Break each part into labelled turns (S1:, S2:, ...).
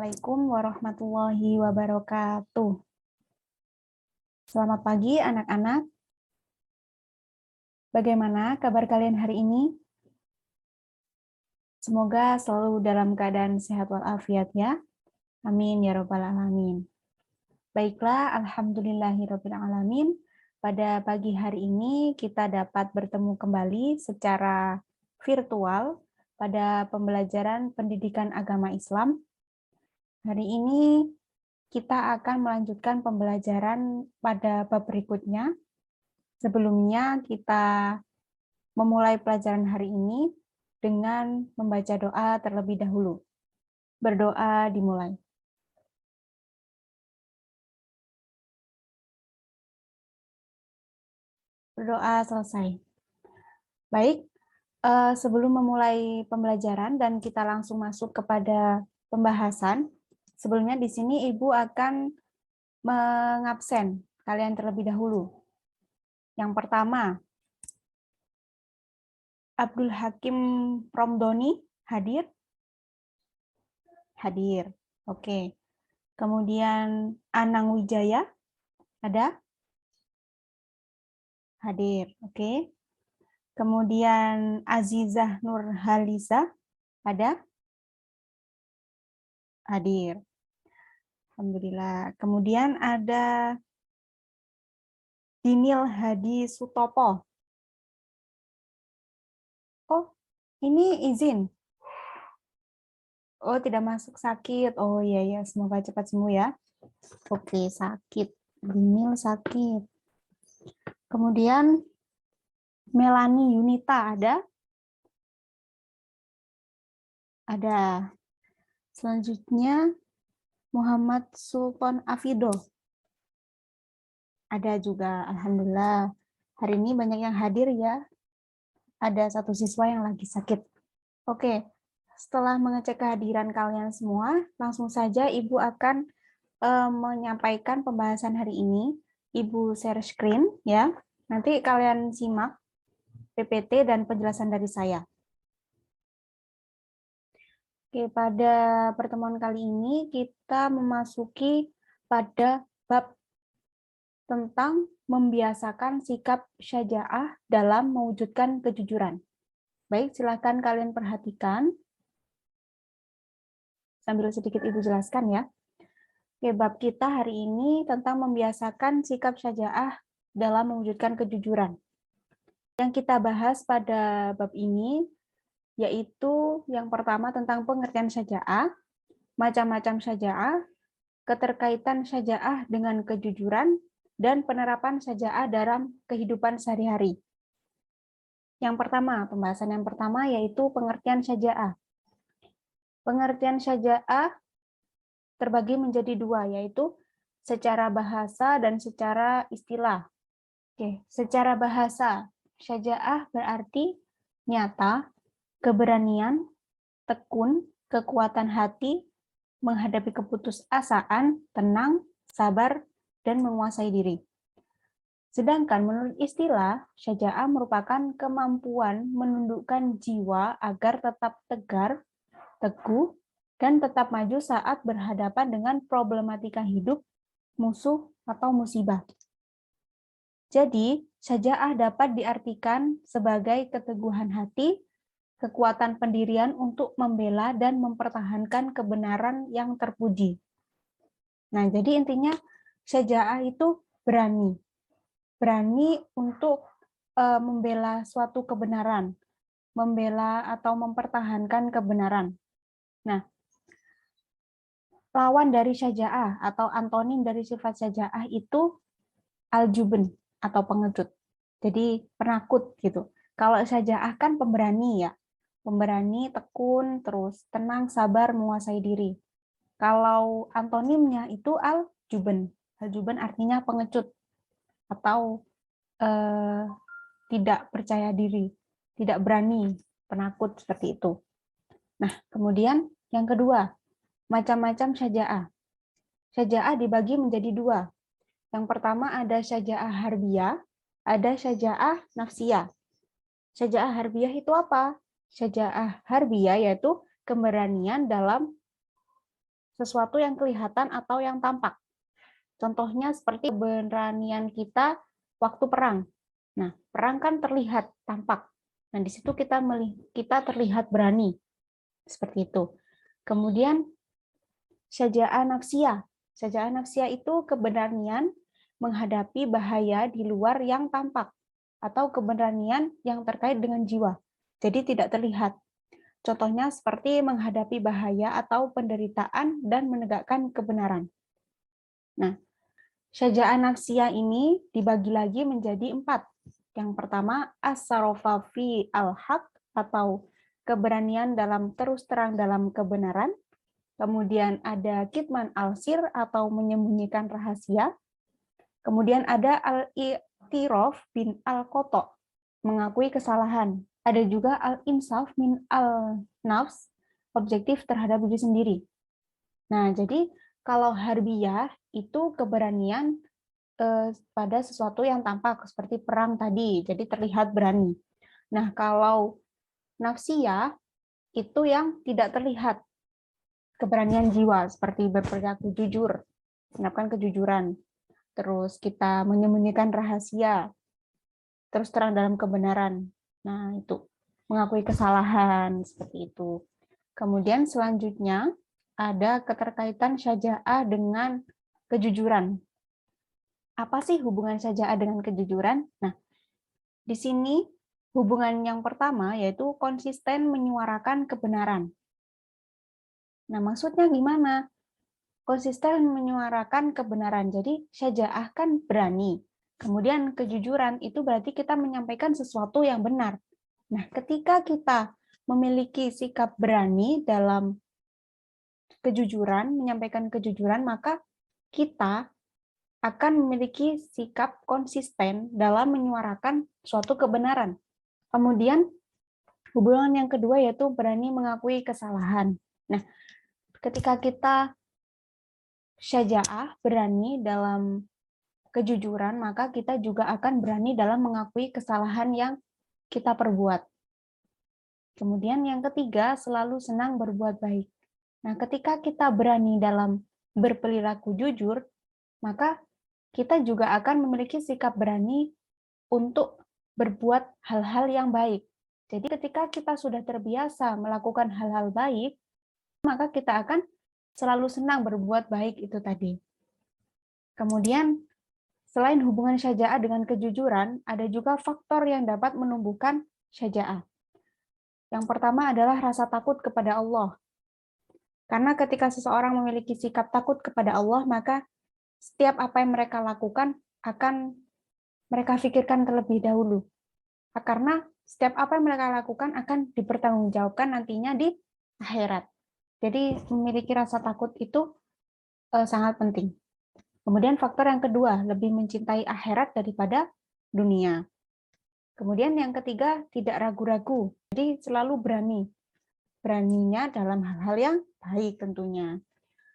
S1: Assalamualaikum warahmatullahi wabarakatuh. Selamat pagi anak-anak. Bagaimana kabar kalian hari ini? Semoga selalu dalam keadaan sehat walafiat ya. Amin ya rabbal alamin. Baiklah, alhamdulillahirabbil alamin. Pada pagi hari ini kita dapat bertemu kembali secara virtual pada pembelajaran pendidikan agama Islam. Hari ini kita akan melanjutkan pembelajaran pada bab berikutnya. Sebelumnya kita memulai pelajaran hari ini dengan membaca doa terlebih dahulu. Berdoa dimulai. Berdoa selesai. Baik, sebelum memulai pembelajaran dan kita langsung masuk kepada pembahasan, sebelumnya di sini Ibu akan mengabsen kalian terlebih dahulu. Yang pertama, Abdul Hakim Romdoni hadir? Hadir. Oke. Kemudian Anang Wijaya ada? Hadir. Oke. Kemudian Azizah Nurhalisa ada? Hadir. Alhamdulillah. Kemudian ada Dinil Hadi Sutopo. Oh, ini izin. Oh, tidak masuk sakit. Oh iya ya, semoga cepat sembuh ya. Oke, sakit. Dinil sakit. Kemudian Melani Yunita ada? Ada. Selanjutnya Muhammad Sultan Afido. Ada juga, alhamdulillah. Hari ini banyak yang hadir ya. Ada satu siswa yang lagi sakit. Oke, setelah mengecek kehadiran kalian semua, langsung saja Ibu akan menyampaikan pembahasan hari ini. Ibu share screen ya. Nanti kalian simak PPT dan penjelasan dari saya. Oke, pada pertemuan kali ini kita memasuki pada bab tentang membiasakan sikap syaja'ah dalam mewujudkan kejujuran. Baik, silakan kalian perhatikan. Sambil sedikit Ibu jelaskan ya. Oke, bab kita hari ini tentang membiasakan sikap syaja'ah dalam mewujudkan kejujuran. Yang kita bahas pada bab ini yaitu yang pertama tentang pengertian syaja'ah, macam-macam syaja'ah, keterkaitan syaja'ah dengan kejujuran, dan penerapan syaja'ah dalam kehidupan sehari-hari. Yang pertama, pembahasan yang pertama yaitu pengertian syaja'ah. Pengertian syaja'ah terbagi menjadi dua, yaitu secara bahasa dan secara istilah. Oke, secara bahasa, syaja'ah berarti nyata, keberanian, tekun, kekuatan hati, menghadapi keputusasaan, tenang, sabar, dan menguasai diri. Sedangkan menurut istilah, syaja'ah merupakan kemampuan menundukkan jiwa agar tetap tegar, teguh, dan tetap maju saat berhadapan dengan problematika hidup, musuh, atau musibah. Jadi, syaja'ah dapat diartikan sebagai keteguhan hati, kekuatan pendirian untuk membela dan mempertahankan kebenaran yang terpuji. Nah, jadi intinya syaja'ah itu berani. Berani untuk membela suatu kebenaran, membela atau mempertahankan kebenaran. Nah, lawan dari syaja'ah atau antonim dari sifat syaja'ah itu al-jubn atau pengecut. Jadi penakut gitu. Kalau syaja'ah kan pemberani ya. Pemberani, tekun, terus tenang, sabar, menguasai diri. Kalau antonimnya itu al-jubn. Al-jubn artinya pengecut atau tidak percaya diri, tidak berani, penakut seperti itu. Nah, kemudian yang kedua, macam-macam syaja'ah. Syaja'ah dibagi menjadi dua. Yang pertama ada syaja'ah harbiyah, ada syaja'ah nafsiyah. Syaja'ah harbiyah itu apa? Syaja'ah harbiyah yaitu keberanian dalam sesuatu yang kelihatan atau yang tampak. Contohnya seperti keberanian kita waktu perang. Nah, perang kan terlihat tampak. Nah, di situ kita terlihat berani. Seperti itu. Kemudian syaja'ah nafsiyah. Syaja'ah nafsiyah itu keberanian menghadapi bahaya di luar yang tampak atau keberanian yang terkait dengan jiwa. Jadi tidak terlihat. Contohnya seperti menghadapi bahaya atau penderitaan dan menegakkan kebenaran. Nah, syaja'ah nafsiyah ini dibagi lagi menjadi 4. Yang pertama, as-sarofa fi al-haq atau keberanian dalam terus terang dalam kebenaran. Kemudian ada kitman al-sir atau menyembunyikan rahasia. Kemudian ada al-i'tiraf bin al-koto, mengakui kesalahan. Ada juga al-insaf min al-nafs, objektif terhadap diri sendiri. Nah, jadi kalau harbiyah itu keberanian pada sesuatu yang tampak, seperti perang tadi, jadi terlihat berani. Nah, kalau nafsiyah itu yang tidak terlihat, keberanian jiwa, seperti berperilaku jujur, menerapkan kejujuran, terus kita menyembunyikan rahasia, terus terang dalam kebenaran. Nah, itu mengakui kesalahan seperti itu. Kemudian selanjutnya ada keterkaitan syaja'ah dengan kejujuran. Apa sih hubungan syaja'ah dengan kejujuran? Nah, di sini hubungan yang pertama yaitu konsisten menyuarakan kebenaran. Nah, maksudnya gimana? Konsisten menyuarakan kebenaran. Jadi syaja'ah kan berani. Kemudian kejujuran itu berarti kita menyampaikan sesuatu yang benar. Nah, ketika kita memiliki sikap berani dalam kejujuran, menyampaikan kejujuran, maka kita akan memiliki sikap konsisten dalam menyuarakan suatu kebenaran. Kemudian hubungan yang kedua yaitu berani mengakui kesalahan. Nah, ketika kita syaja'ah, berani dalam kejujuran, maka kita juga akan berani dalam mengakui kesalahan yang kita perbuat. Kemudian yang ketiga, selalu senang berbuat baik. Nah, ketika kita berani dalam berperilaku jujur, maka kita juga akan memiliki sikap berani untuk berbuat hal-hal yang baik. Jadi ketika kita sudah terbiasa melakukan hal-hal baik, maka kita akan selalu senang berbuat baik itu tadi. Kemudian, selain hubungan syaja'ah dengan kejujuran, ada juga faktor yang dapat menumbuhkan syaja'ah. Yang pertama adalah rasa takut kepada Allah. Karena ketika seseorang memiliki sikap takut kepada Allah, maka setiap apa yang mereka lakukan akan mereka pikirkan terlebih dahulu. Karena setiap apa yang mereka lakukan akan dipertanggungjawabkan nantinya di akhirat. Jadi memiliki rasa takut itu sangat penting. Kemudian faktor yang kedua, lebih mencintai akhirat daripada dunia. Kemudian yang ketiga, tidak ragu-ragu. Jadi selalu berani. Beraninya dalam hal-hal yang baik tentunya.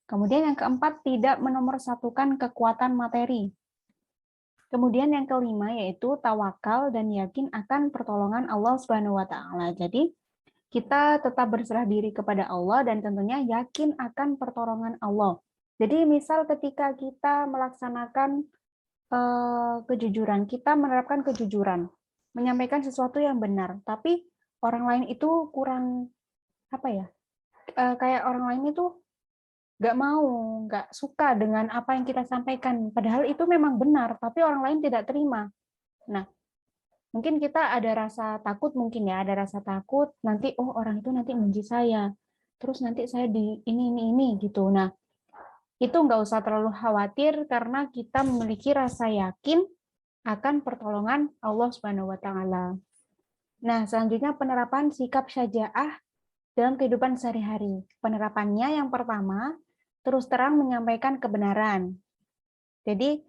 S1: Kemudian yang keempat, tidak menomorsatukan kekuatan materi. Kemudian yang kelima yaitu tawakal dan yakin akan pertolongan Allah Subhanahu wa taala. Jadi kita tetap berserah diri kepada Allah dan tentunya yakin akan pertolongan Allah. Jadi misal ketika kita melaksanakan kejujuran, kita menerapkan kejujuran, menyampaikan sesuatu yang benar, tapi orang lain itu kurang apa ya? Kayak orang lain itu nggak suka dengan apa yang kita sampaikan. Padahal itu memang benar, tapi orang lain tidak terima. Nah, mungkin kita ada rasa takut, ada rasa takut, nanti, orang itu nanti benci saya. Terus nanti saya di ini, gitu. Nah, itu nggak usah terlalu khawatir, karena kita memiliki rasa yakin akan pertolongan Allah Subhanahu wa Ta'ala. Nah, selanjutnya penerapan sikap syaja'ah dalam kehidupan sehari-hari. Penerapannya yang pertama, terus terang menyampaikan kebenaran. Jadi,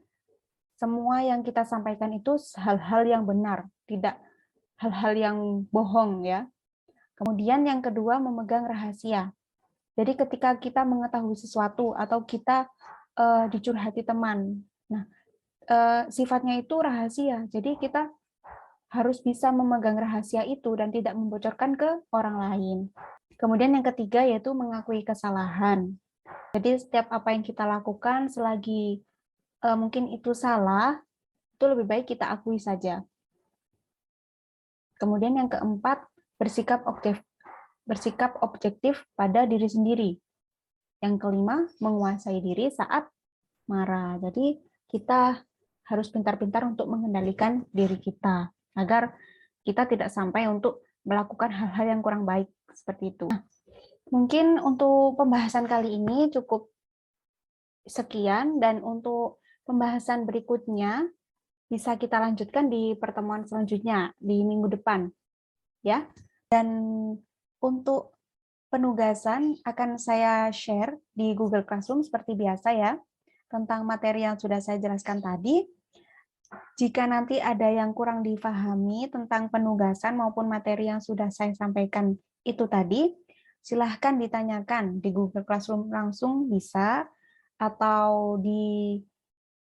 S1: semua yang kita sampaikan itu hal-hal yang benar, tidak hal-hal yang bohong ya. Kemudian yang kedua, memegang rahasia. Jadi ketika kita mengetahui sesuatu atau kita dicurhati teman, nah sifatnya itu rahasia. Jadi kita harus bisa memegang rahasia itu dan tidak membocorkan ke orang lain. Kemudian yang ketiga yaitu mengakui kesalahan. Jadi setiap apa yang kita lakukan selagi mungkin itu salah, itu lebih baik kita akui saja. Kemudian yang keempat, bersikap objektif pada diri sendiri. Yang kelima, menguasai diri saat marah. Jadi kita harus pintar-pintar untuk mengendalikan diri kita agar kita tidak sampai untuk melakukan hal-hal yang kurang baik seperti itu. Nah, mungkin untuk pembahasan kali ini cukup sekian, dan untuk pembahasan berikutnya bisa kita lanjutkan di pertemuan selanjutnya di minggu depan, ya. Dan untuk penugasan akan saya share di Google Classroom seperti biasa ya, tentang materi yang sudah saya jelaskan tadi. Jika nanti ada yang kurang difahami tentang penugasan maupun materi yang sudah saya sampaikan itu tadi, silahkan ditanyakan di Google Classroom langsung bisa, atau di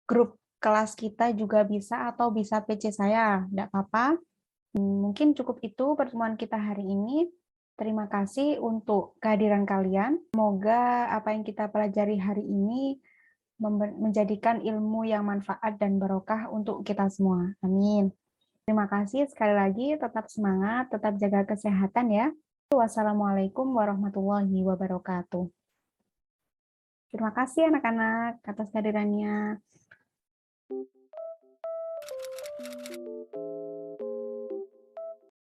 S1: grup kelas kita juga bisa, atau bisa PC saya, tidak apa-apa. Mungkin cukup itu pertemuan kita hari ini. Terima kasih untuk kehadiran kalian. Semoga apa yang kita pelajari hari ini menjadikan ilmu yang manfaat dan barokah untuk kita semua. Amin. Terima kasih sekali lagi, tetap semangat, tetap jaga kesehatan ya. Wassalamualaikum warahmatullahi wabarakatuh. Terima kasih anak-anak atas kehadirannya.